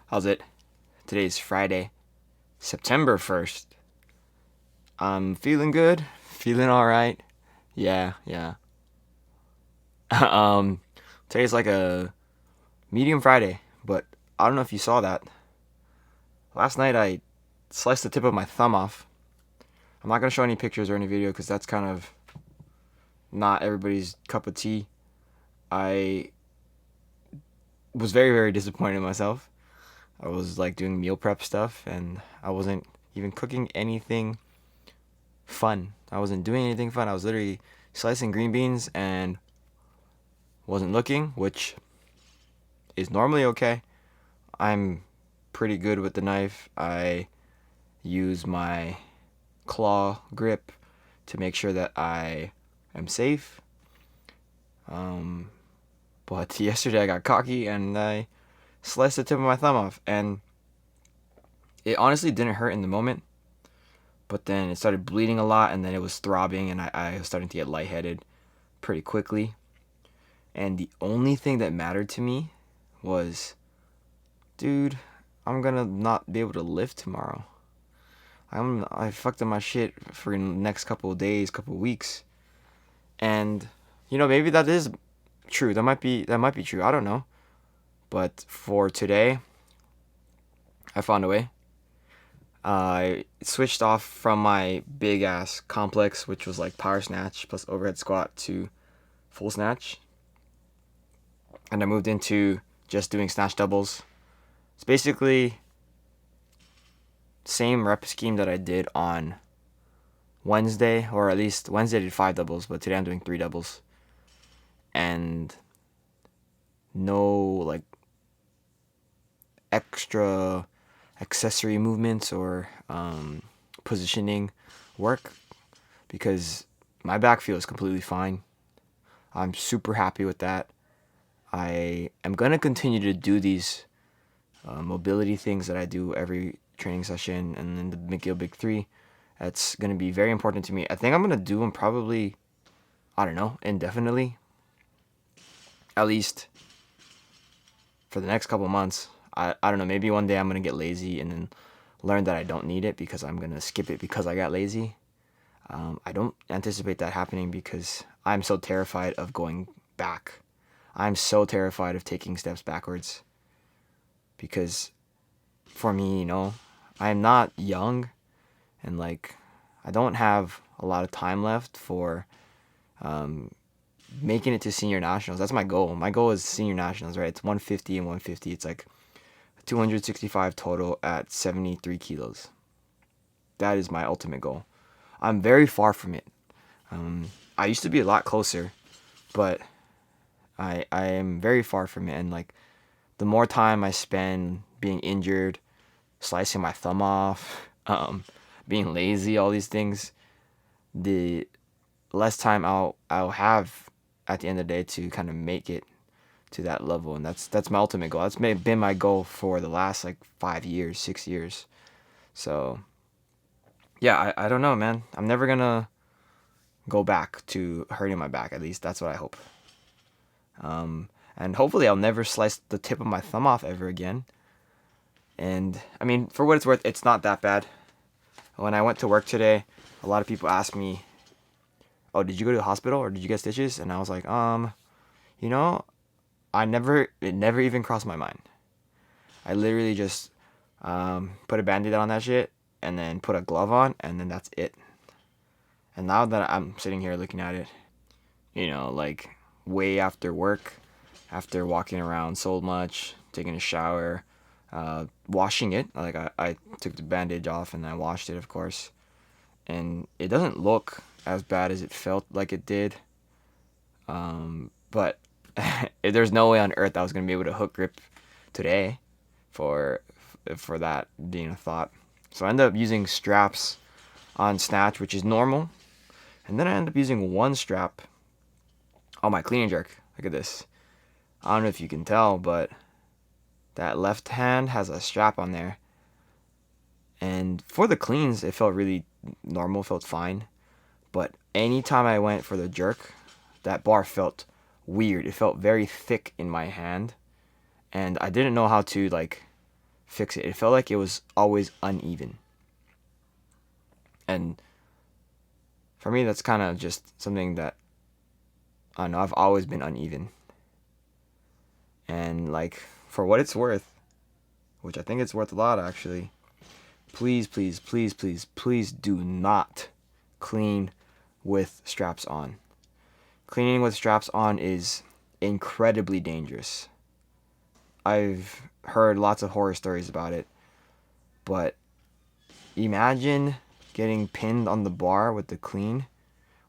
How's it? Today's Friday, September 1st. I'm feeling good, feeling alright. Yeah. um, Today's like a medium Friday, but I don't know if you saw that. Last night I sliced the tip of my thumb off. I'm not gonna show any pictures or any video because that's kind of not everybody's cup of tea. I was very disappointed in myself. I was like doing meal prep stuff and I wasn't even cooking anything fun. I wasn't doing anything fun. I was literally slicing green beans and wasn't looking, which is normally okay. I'm pretty good with the knife. I use my claw grip to make sure that I am safe. But yesterday I got cocky and I sliced the tip of my thumb off, and it honestly didn't hurt in the moment. But then it started bleeding a lot, and then it was throbbing, and I was starting to get lightheaded pretty quickly. And the only thing that mattered to me was, dude, I'm gonna not be able to live tomorrow. I fucked up my shit for the next couple of days, couple of weeks, and maybe that is true. That might be true. I don't know. But for today, I found a way. I switched off from my big ass complex, which was like power snatch plus overhead squat, to full snatch. And I moved into just doing snatch doubles. It's basically same rep scheme that I did on Wednesday, or at least Wednesday I did 5 doubles, but today I'm doing 3 doubles. And no like extra accessory movements or positioning work, because my back feels completely fine. I'm super happy with that. I am going to continue to do these mobility things that I do every training session, and then the McGill Big 3. That's going to be very important to me. I think I'm going to do them probably, I don't know, indefinitely. At least for the next couple months. I don't know, maybe one day I'm going to get lazy and then learn that I don't need it because I'm going to skip it because I got lazy. I don't anticipate that happening because I'm so terrified of going back. I'm so terrified of taking steps backwards. Because for me, I'm not young, and like I don't have a lot of time left for making it to senior nationals. That's my goal. My goal is senior nationals, right? It's 150 and 150. It's like 265 total at 73 kilos. That is my ultimate goal. I'm very far from it. I used to be a lot closer, but I am very far from it. And like the more time I spend being injured, slicing my thumb off, being lazy, all these things, the less time I'll have at the end of the day to kind of make it to that level. And that's my ultimate goal. That's been my goal for the last like 5 years, 6 years. So yeah, I don't know, man. I'm never gonna go back to hurting my back. At least that's what I hope. And hopefully I'll never slice the tip of my thumb off ever again. And I mean, for what it's worth, it's not that bad. When I went to work today, a lot of people asked me, "Oh, did you go to the hospital or did you get stitches?" And I was like, you know, it never even crossed my mind. I literally just put a band-aid on that shit and then put a glove on, and then that's it. And now that I'm sitting here looking at it, like way after work, after walking around so much, taking a shower, washing it, like I took the bandage off and I washed it, of course, and it doesn't look as bad as it felt like it did, but there's no way on earth I was going to be able to hook grip today for that being a thought. So I ended up using straps on snatch, which is normal, and then I ended up using one strap on my clean and jerk. Look at this. I don't know if you can tell, but that left hand has a strap on there. And for the cleans, it felt really normal, felt fine. But anytime I went for the jerk, that bar felt weird. It felt very thick in my hand. And I didn't know how to like fix it. It felt like it was always uneven. And for me, that's kind of just something that, I don't know, I've always been uneven. And like, for what it's worth, which I think it's worth a lot actually, please, please, please, please, please do not clean with straps on. Cleaning with straps on is incredibly dangerous. I've heard lots of horror stories about it, but imagine getting pinned on the bar with the clean,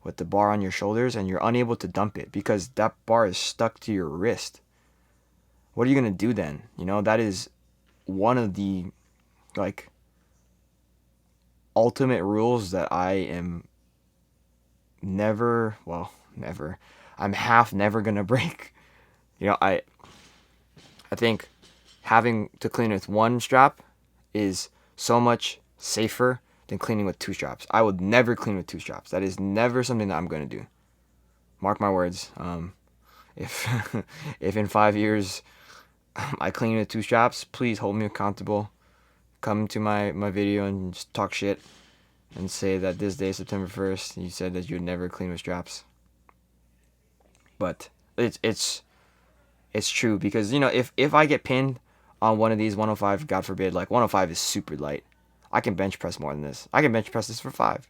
with the bar on your shoulders, and you're unable to dump it because that bar is stuck to your wrist. What are you going to do then? You know, that is one of the, like, ultimate rules that I am never, well, never, I'm half never going to break. You know, I think having to clean with one strap is so much safer than cleaning with two straps. I would never clean with two straps. That is never something that I'm going to do. Mark my words. If if in 5 years I clean with two straps, please hold me accountable. Come to my video and just talk shit and say that this day, September 1st, you said that you'd never clean with straps. But it's true, because, you know, if I get pinned on one of these 105, God forbid, like 105 is super light. I can bench press more than this. I can bench press this for 5.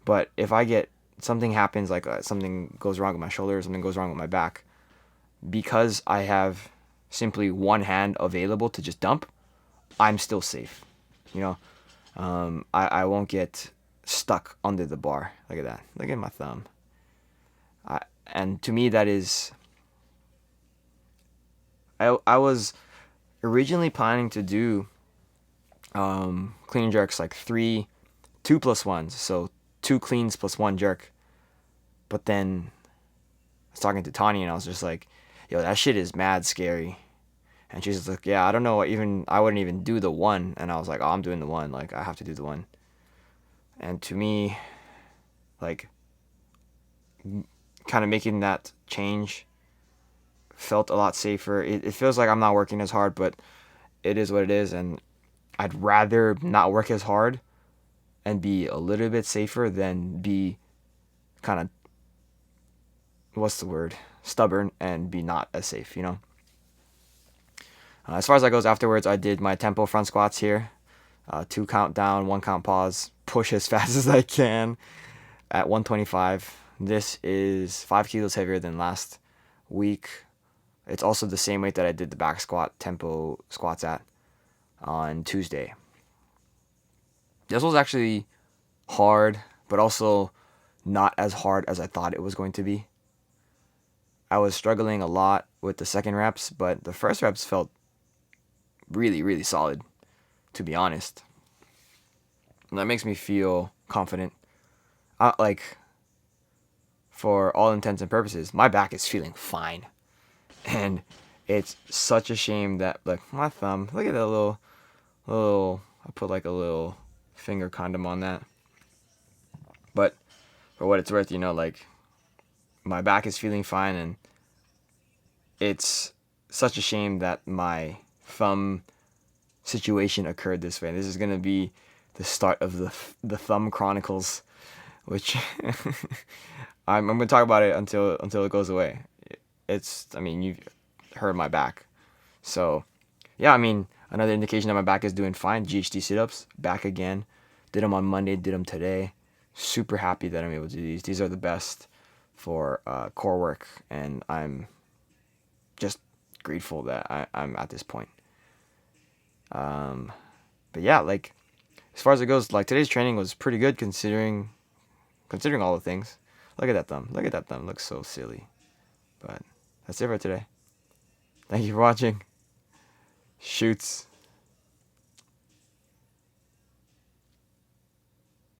But if I get, something happens, like something goes wrong with my shoulder, or something goes wrong with my back, because I have simply one hand available to just dump, I'm still safe. You know, I won't get stuck under the bar. Look at that. Look at my thumb. And to me, that is, I was originally planning to do clean jerks like 2 plus 1s, so 2 cleans plus 1 jerk. But then I was talking to Tani and I was just like, yo, that shit is mad scary. And she's like, yeah, I don't know, I wouldn't even do the 1. And I was like, oh, I'm doing the 1. Like, I have to do the 1. And to me, like, kind of making that change felt a lot safer. It feels like I'm not working as hard, but it is what it is. And I'd rather not work as hard and be a little bit safer than be kind of, what's the word, stubborn and be not as safe, you know. As far as that goes, afterwards I did my tempo front squats here, 2 count down, 1 count pause, push as fast as I can at 125. This is 5 kilos heavier than last week. It's also the same weight that I did the back squat tempo squats at on Tuesday. This was actually hard, but also not as hard as I thought it was going to be. I was struggling a lot with the second reps, but the first reps felt really, really solid, to be honest. And that makes me feel confident. Like, for all intents and purposes, my back is feeling fine. And it's such a shame that, like, my thumb, look at that little, I put like a little finger condom on that. But for what it's worth, you know, like, my back is feeling fine, and it's such a shame that my thumb situation occurred this way. This is going to be the start of the thumb chronicles, which I'm going to talk about it until it goes away. I mean, you've heard my back. So, yeah, I mean, another indication that my back is doing fine. GHD sit-ups, back again. Did them on Monday, did them today. Super happy that I'm able to do these. These are the best for core work, and I'm just grateful that I'm at this point. But yeah, like, as far as it goes, like, today's training was pretty good considering all the things. Look at that thumb. Look at that thumb. It looks so silly. But that's it for today. Thank you for watching. Shoots.